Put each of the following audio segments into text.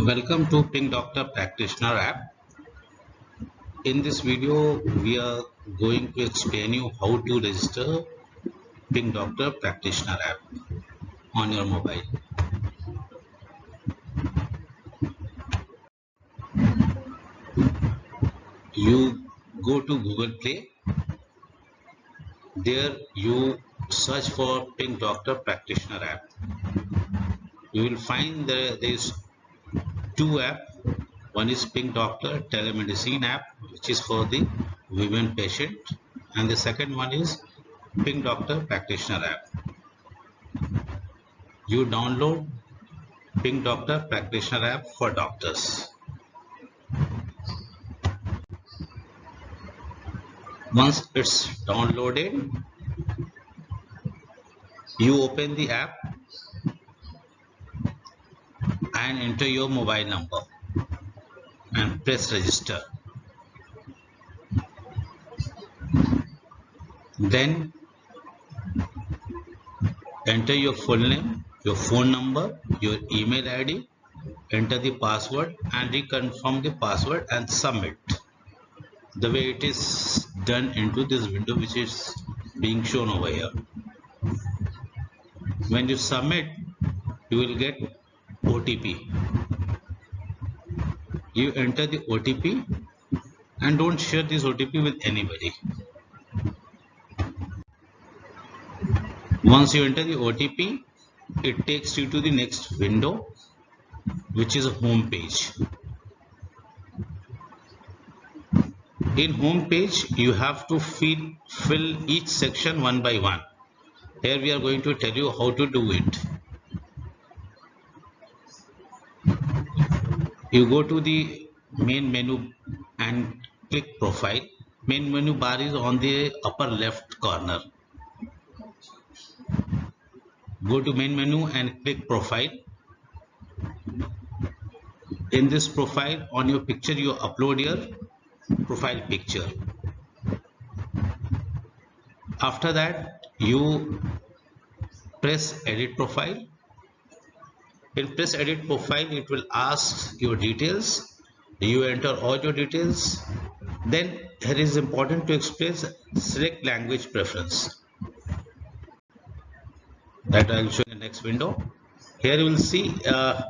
Welcome to Pink Doctor Practitioner app. In this video, we are going to explain you how to register Pink Doctor Practitioner app on your mobile. You go to Google Play. There you search for Pink Doctor Practitioner app. You will find there is two apps. One is Pink Doctor Telemedicine app, which is for the women patient, and the second one is Pink Doctor Practitioner app. You download Pink Doctor Practitioner app for doctors. Once it's downloaded, you open the app and enter your mobile number and press register. Then enter your full name, your phone number, your email ID, enter the password and reconfirm the password and submit. The way it is done into this window which is being shown over here. When you submit, you will get OTP. You enter the OTP and don't share this OTP with anybody. Once you enter the OTP, it takes you to the next window, which is a home page. In home page, you have to fill each section one by one. Here we are going to tell you how to do it. You go to the main menu and click profile. Main menu bar is on the upper left corner. Go to main menu and click profile. In this profile, on your picture, you upload your profile picture. After that, you press edit profile. In press edit profile, it will ask your details. You enter all your details. Then it is important to explain select language preference. That I will show in the next window. Here you will see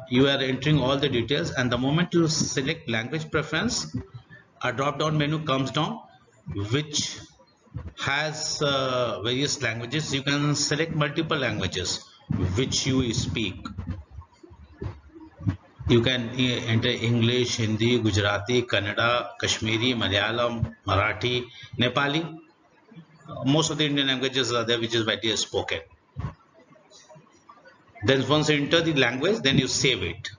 you are entering all the details, and the moment you select language preference, a drop down menu comes down which has various languages. You can select multiple languages which you speak. You can enter English, Hindi, Gujarati, Kannada, Kashmiri, Malayalam, Marathi, Nepali. Most of the Indian languages are there which is widely spoken. Then once you enter the language, then you save it.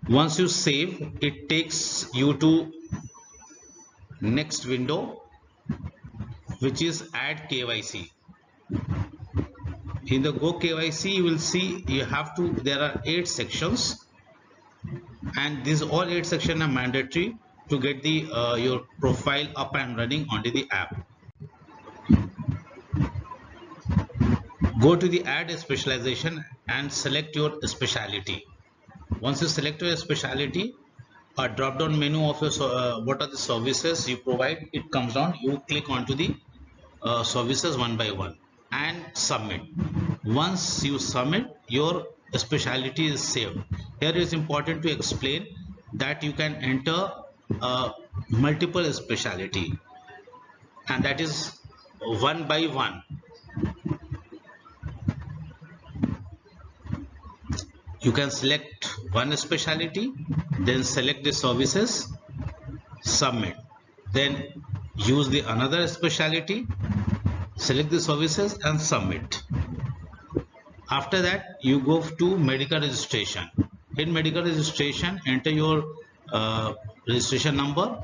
Once you save, it takes you to next window, which is add KYC. In the go KYC, you will see there are 8 sections, and these all 8 sections are mandatory to get the your profile up and running onto the app. Go to the add a specialization and select your specialty. Once you select your specialty, a drop down menu of your what are the services you provide, it comes down. You click onto the services one by one and submit. Once you submit, your specialty is saved. Here it is important to explain that you can enter multiple specialty, and that is one by one. You can select one specialty, then select the services, submit. Then use the another specialty, select the services and submit. After that, you go to medical registration. In medical registration, enter your registration number,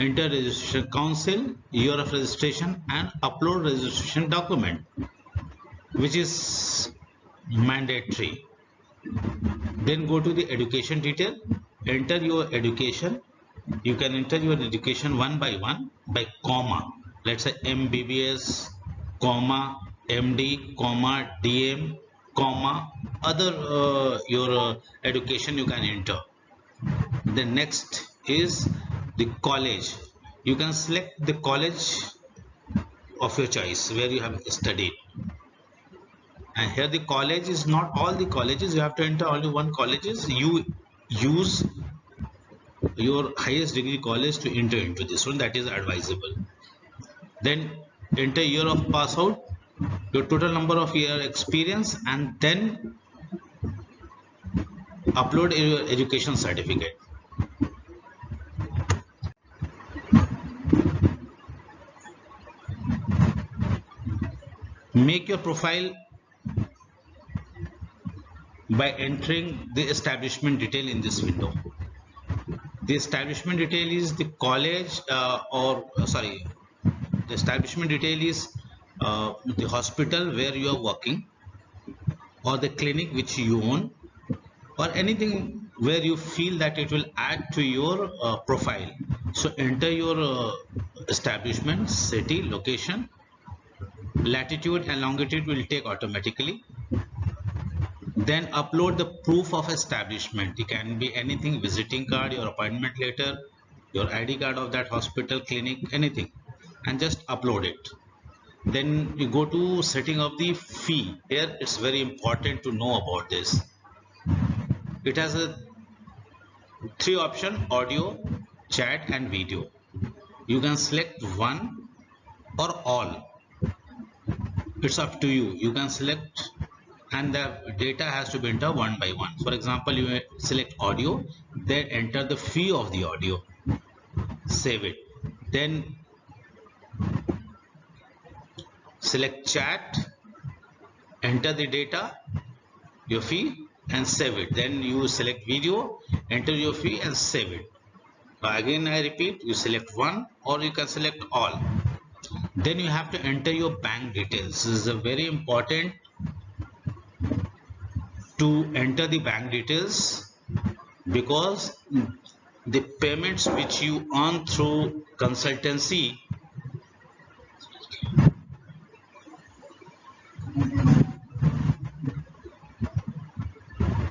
enter registration council, year of registration, and upload registration document, which is mandatory. Then go to the education detail, enter your education. You can enter your education one by one by comma. Let's say MBBS, comma, MD, comma, DM, comma, other education you can enter. The next is the college. You can select the college of your choice where you have studied. And here the college is not all the colleges, you have to enter only one colleges. You use your highest degree college to enter into this one, that is advisable. Then enter year of pass out, your total number of year experience, and then upload your education certificate. Make your profile by entering the establishment detail in this window. The establishment detail is the college the establishment detail is the hospital where you are working, or the clinic which you own, or anything where you feel that it will add to your profile. So enter your establishment, city, location, latitude and longitude will take automatically. Then upload the proof of establishment. It can be anything, visiting card, your appointment letter, your ID card of that hospital, clinic, anything, and just upload it. Then you go to setting of the fee. Here it's very important to know about this. It has a 3 option: audio, chat and video. You can select one or all. It's up to you. You can select, and the data has to be entered one by one. For example, you select audio, then enter the fee of the audio, save it. Then select chat, enter the data, your fee, and save it. Then you select video, enter your fee and save it. Again I repeat, you select one or you can select all. Then you have to enter your bank details. This is a very important to enter the bank details, because the payments which you earn through consultancy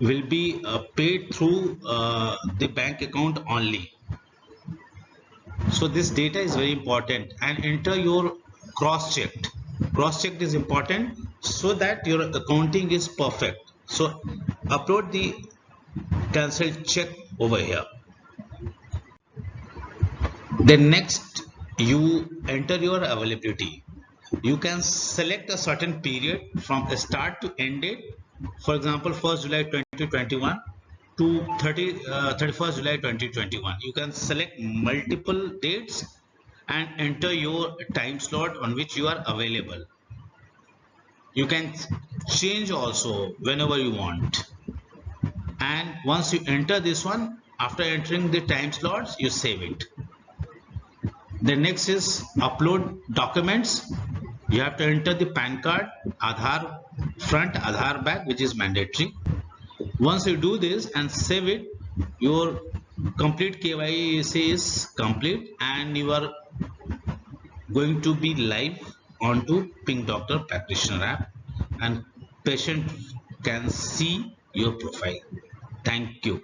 will be paid through the bank account only. So this data is very important, and enter your cross-checked. Cross-checked is important so that your accounting is perfect. So upload the cancelled check over here. Then next you enter your availability. You can select a certain period from start to end date. For example, 1st July 2021 to 31st July 2021. You can select multiple dates and enter your time slot on which you are available. You can change also whenever you want. And once you enter this one, after entering the time slots, you save it. The next is upload documents. You have to enter the PAN card, Aadhaar front, Aadhaar back, which is mandatory. Once you do this and save it, your complete KYC is complete and you are going to be live onto Pink Doctor Practitioner app, and patient can see your profile. Thank you.